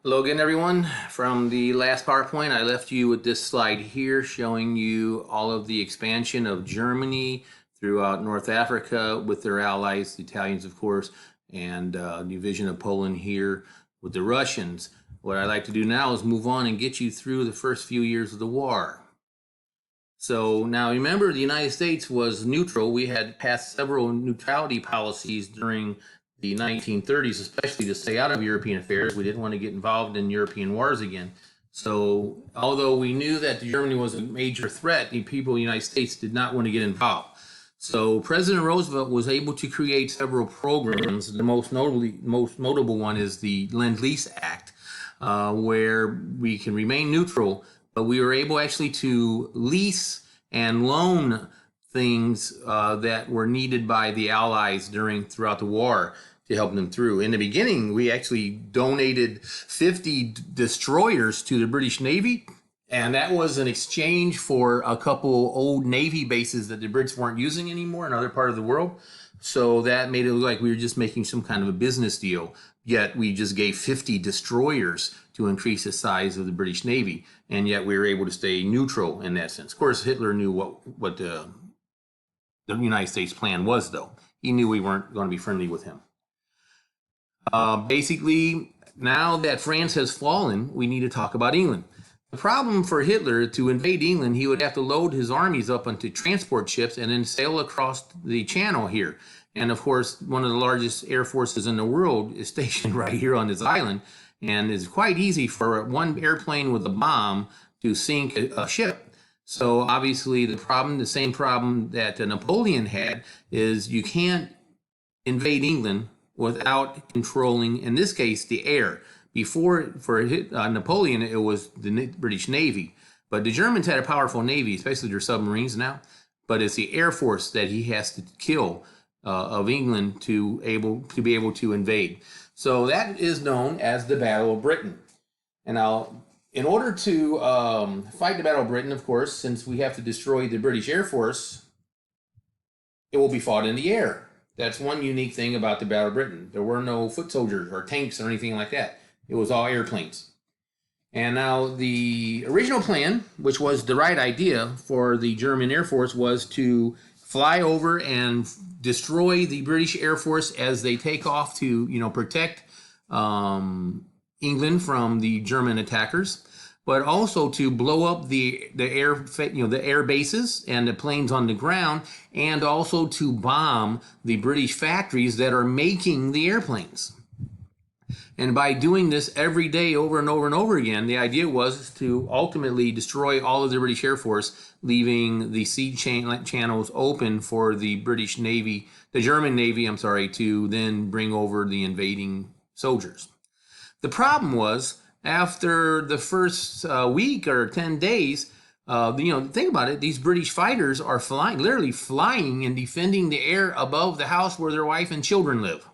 Hello again, everyone. From the last PowerPoint, I left you with this slide here showing you all of the expansion of Germany throughout North Africa with their allies, the Italians, of course, and division of Poland here with the Russians. What I'd like to do now is move on and get you through the first few years of the war. So now remember, the United States was neutral. We had passed several neutrality policies during the 1930s, especially to stay out of European affairs. We didn't want to get involved in European wars again. So although we knew that Germany was a major threat, the people of the United States did not want to get involved. So President Roosevelt was able to create several programs. The most notable one is the Lend-Lease Act, where we can remain neutral, but we were able actually to lease and loan things that were needed by the Allies throughout the war to help them through. In the beginning, we actually donated 50 destroyers to the British Navy, and that was in exchange for a couple old Navy bases that the Brits weren't using anymore in other part of the world. So that made it look like we were just making some kind of a business deal. Yet we just gave 50 destroyers to increase the size of the British Navy, and yet we were able to stay neutral in that sense. Of course, Hitler knew what the United States plan was, though. He knew we weren't going to be friendly with him. Basically, now that France has fallen, we need to talk about England. The problem for Hitler to invade England, he would have to load his armies up onto transport ships and then sail across the channel here. And of course, one of the largest air forces in the world is stationed right here on this island. And it's quite easy for one airplane with a bomb to sink a ship. So obviously the same problem that Napoleon had is you can't invade England without controlling, in this case, the air. Before, for Napoleon, it was the British Navy. But the Germans had a powerful Navy, especially their submarines now. But it's the Air Force that he has to kill of England to be able to invade. So that is known as the Battle of Britain. And now, in order to fight the Battle of Britain, of course, since we have to destroy the British Air Force, it will be fought in the air. That's one unique thing about the Battle of Britain. There were no foot soldiers or tanks or anything like that. It was all airplanes. And now the original plan, which was the right idea for the German Air Force, was to fly over and destroy the British Air Force as they take off to, protect England from the German attackers, but also to blow up the air bases and the planes on the ground, and also to bomb the British factories that are making the airplanes. And by doing this every day over and over and over again, the idea was to ultimately destroy all of the British Air Force, leaving the sea channels open for the British Navy, the German Navy, to then bring over the invading soldiers. The problem was, after the first week or 10 days, think about it, these British fighters are literally flying and defending the air above the house where their wife and children live.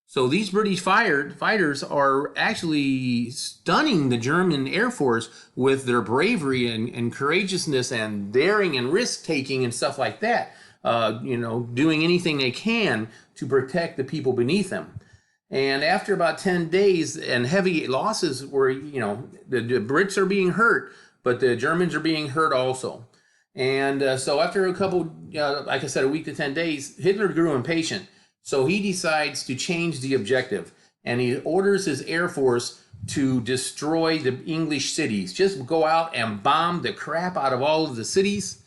So these British fighters are actually stunning the German Air Force with their bravery and courageousness and daring and risk-taking and stuff like that, doing anything they can to protect the people beneath them. And after about 10 days and heavy losses where, the Brits are being hurt, but the Germans are being hurt also. And so after a couple, like I said, a week to 10 days, Hitler grew impatient. So he decides to change the objective, and he orders his Air Force to destroy the English cities. Just go out and bomb the crap out of all of the cities,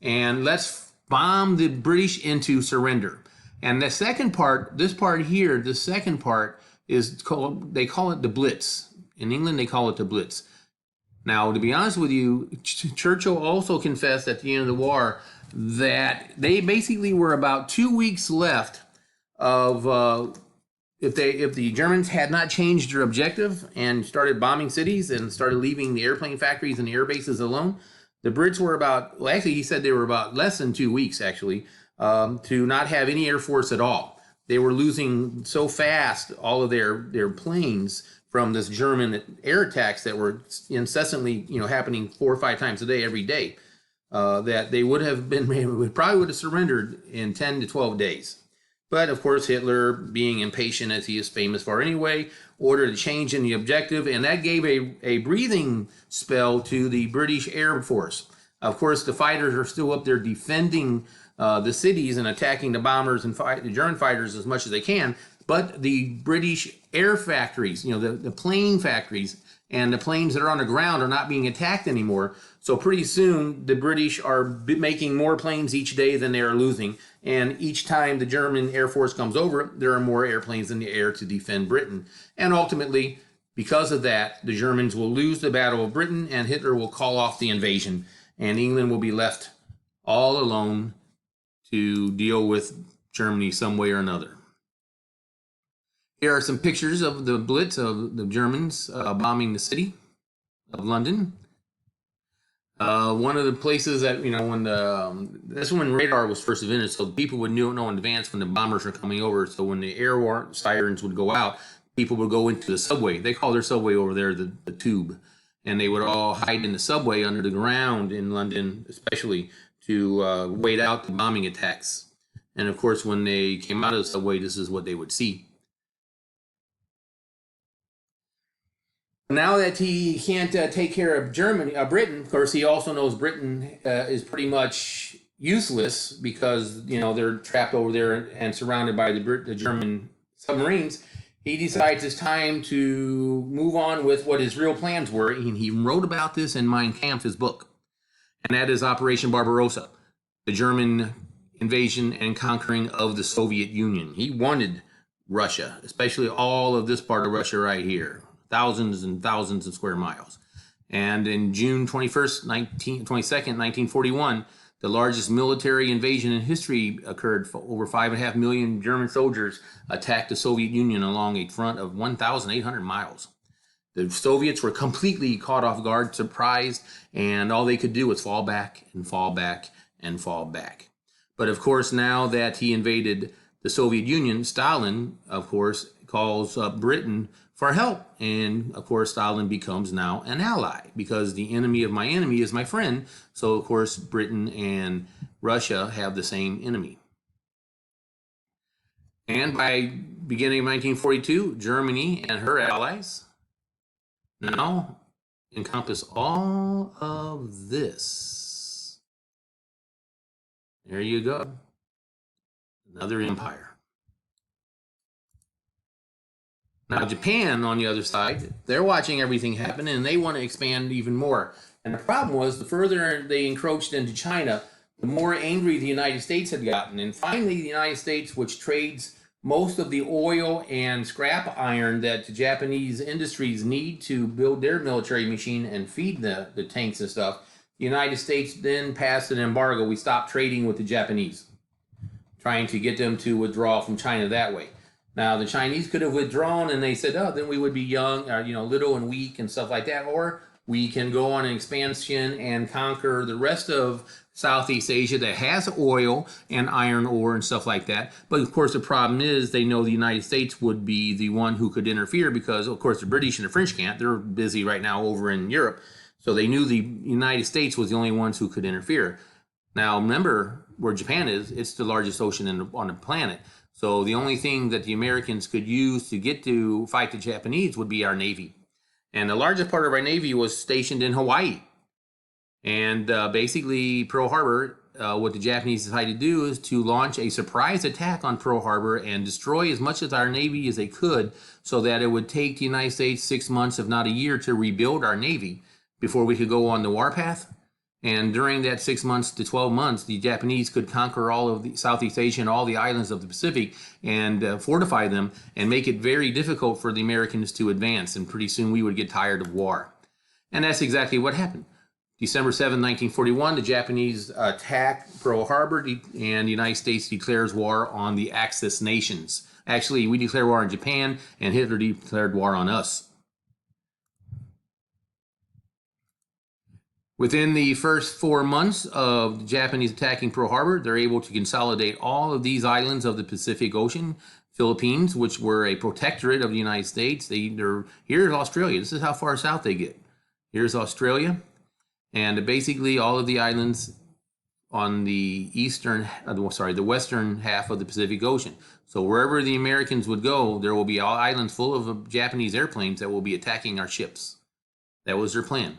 and let's bomb the British into surrender. And the second part, the second part is they call it the Blitz. In England, they call it the Blitz. Now, to be honest with you, Churchill also confessed at the end of the war that they basically were about 2 weeks left of if the Germans had not changed their objective and started bombing cities and started leaving the airplane factories and the air bases alone, the Brits were he said they were about less than 2 weeks actually to not have any air force at all. They were losing so fast all of their planes from this German air attacks that were incessantly happening 4 or 5 times a day every day, that they probably would have surrendered in 10 to 12 days. But of course, Hitler, being impatient as he is famous for anyway, ordered a change in the objective, and that gave a breathing spell to the British Air Force. Of course, the fighters are still up there defending the cities and attacking the bombers and the German fighters as much as they can. But the British air factories, the plane factories and the planes that are on the ground are not being attacked anymore. So pretty soon the British are making more planes each day than they are losing. And each time the German Air Force comes over, there are more airplanes in the air to defend Britain. And ultimately, because of that, the Germans will lose the Battle of Britain and Hitler will call off the invasion. And England will be left all alone to deal with Germany some way or another. Here are some pictures of the Blitz of the Germans bombing the city of London. One of the places that, that's when radar was first invented, so people would know in advance when the bombers were coming over. So when the air war sirens would go out, people would go into the subway. They call their subway over there the Tube. And they would all hide in the subway under the ground in London, especially to wait out the bombing attacks. And of course, when they came out of the subway, this is what they would see. Now that he can't take care of Britain, of course, he also knows Britain is pretty much useless because, they're trapped over there and surrounded by the German submarines. He decides it's time to move on with what his real plans were. And he wrote about this in Mein Kampf, his book. And that is Operation Barbarossa, the German invasion and conquering of the Soviet Union. He wanted Russia, especially all of this part of Russia right here, thousands and thousands of square miles. And in June 22nd, 1941, the largest military invasion in history occurred. Over 5.5 million German soldiers attacked the Soviet Union along a front of 1,800 miles. The Soviets were completely caught off guard, surprised, and all they could do was fall back and fall back and fall back. But of course, now that he invaded the Soviet Union, Stalin, of course, calls up Britain for help. And of course, Stalin becomes now an ally because the enemy of my enemy is my friend. So of course, Britain and Russia have the same enemy. And by beginning of 1942, Germany and her allies now encompass all of this. There you go. Another empire. Now, Japan, on the other side, they're watching everything happen and they want to expand even more. And the problem was, the further they encroached into China, the more angry the United States had gotten. And finally, the United States, which trades most of the oil and scrap iron that the Japanese industries need to build their military machine and feed the tanks and stuff, the United States then passed an embargo. We stopped trading with the Japanese, trying to get them to withdraw from China that way. Now, the Chinese could have withdrawn and they said, oh, then we would be young, little and weak and stuff like that. Or we can go on an expansion and conquer the rest of Southeast Asia that has oil and iron ore and stuff like that. But of course, the problem is they know the United States would be the one who could interfere because, of course, the British and the French can't. They're busy right now over in Europe. So they knew the United States was the only ones who could interfere. Now, remember where Japan is, it's the largest ocean on the planet. So the only thing that the Americans could use to get to fight the Japanese would be our Navy. And the largest part of our Navy was stationed in Hawaii. And basically, Pearl Harbor, what the Japanese decided to do is to launch a surprise attack on Pearl Harbor and destroy as much of our Navy as they could so that it would take the United States 6 months, if not a year, to rebuild our Navy before we could go on the warpath. And during that 6 months to 12 months, the Japanese could conquer all of the Southeast Asia and all the islands of the Pacific and fortify them and make it very difficult for the Americans to advance. And pretty soon we would get tired of war. And that's exactly what happened. December 7, 1941, the Japanese attack Pearl Harbor and the United States declares war on the Axis nations. Actually, we declared war on Japan and Hitler declared war on us. Within the first 4 months of the Japanese attacking Pearl Harbor, they're able to consolidate all of these islands of the Pacific Ocean. Philippines, which were a protectorate of the United States. Here's Australia. This is how far south they get. Here's Australia. And basically all of the islands on the the western half of the Pacific Ocean. So wherever the Americans would go, there will be islands full of Japanese airplanes that will be attacking our ships. That was their plan.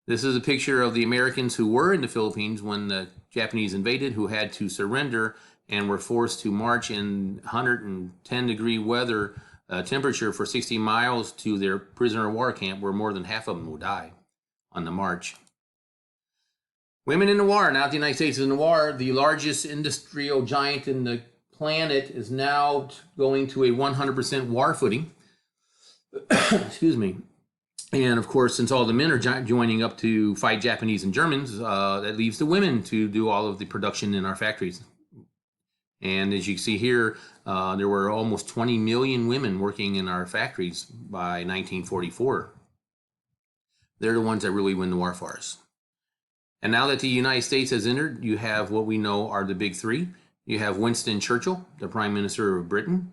This is a picture of the Americans who were in the Philippines when the Japanese invaded, who had to surrender and were forced to march in 110-degree weather temperature for 60 miles to their prisoner of war camp, where more than half of them will die on the march. Women in the war. Now the United States is in the war. The largest industrial giant in the planet is now going to a 100% war footing. Excuse me. And of course, since all the men are joining up to fight Japanese and Germans, that leaves the women to do all of the production in our factories. And as you can see here, there were almost 20 million women working in our factories by 1944. They're the ones that really win the war for us. And now that the United States has entered, you have what we know are the big three. You have Winston Churchill, the Prime Minister of Britain,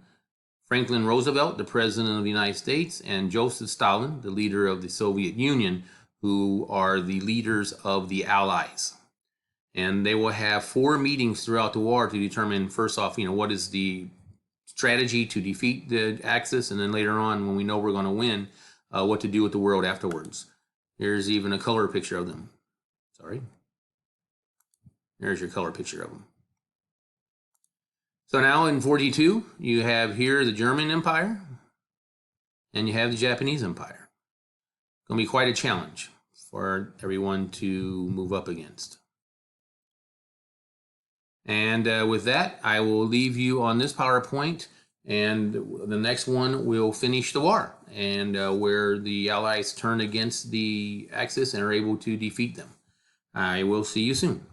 Franklin Roosevelt, the President of the United States, and Joseph Stalin, the leader of the Soviet Union, who are the leaders of the Allies. And they will have 4 meetings throughout the war to determine, first off, what is the strategy to defeat the Axis, and then later on, when we know we're going to win, what to do with the world afterwards. Here's even a color picture of them. Sorry. There's your color picture of them. So now in 42, you have here the German Empire, and you have the Japanese Empire. It's going to be quite a challenge for everyone to move up against. And with that, I will leave you on this PowerPoint, and the next one will finish the war, and where the Allies turn against the Axis and are able to defeat them. I will see you soon.